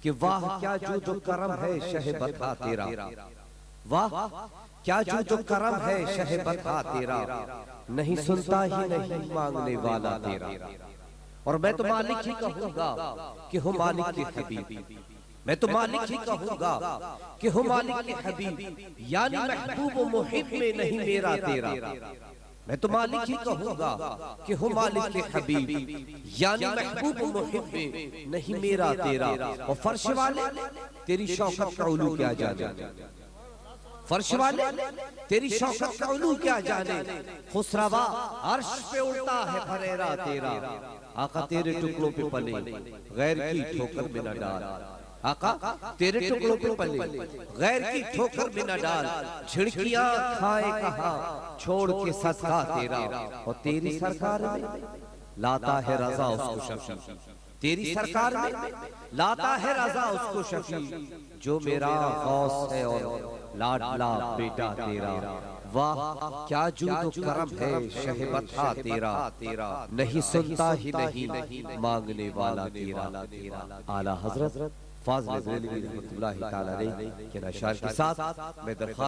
کہ واہ کیا جود و کرم ہے شہ بتا تیرا، واہ کیا جود و کرم ہے شہ بتا تیرا، نہیں سنتا ہی نہیں مانگنے والا تیرا۔ اور میں تو مالک ہی کہوں گا کہ ہوں مالک کے حبیب، میں تو مالک ہی کہوں گا کہ ہوں مالک کے حبیب، یعنی محبوب و محب میں نہیں میرا تیرا۔ میں تو مالک ہی کہوں گا کہ ہوں مالک کے حبیب، یعنی محبوب و محب میں نہیں میرا تیرا۔ اور فرش والے تیری شوقت کا علو کیا جانے، فرش والے تیری شوقت کا علو کیا جانے، خسروا عرش پہ اڑتا ہے پھریرا تیرا۔ آقا تیرے ٹکڑوں پہ پلے غیر کی ٹھوکر میں نہ ڈال، آقا تیرے ٹکڑوں پہ پلے غیر کی ٹھوکر میں نہ ڈال، جھڑکیاں کھائے کہاں چھوڑ کے صدقہ تیرا۔ اور تیری سرکار میں لاتا ہے رضا اس کو شفیع، تیری سرکار میں لاتا ہے رضا اس کو شفیع، جو میرا غوث ہے اور لاڈلا بیٹا تیرا۔ واہ کیا جود و کرم ہے شہ بتا تیرا، نہیں سنتا ہی نہیں مانگنے والا تیرا۔ اعلیٰ حضرت فاضل بریلوی رحمۃ اللہ تعالی علیہ کے اشعار کے ساتھ میں درخواست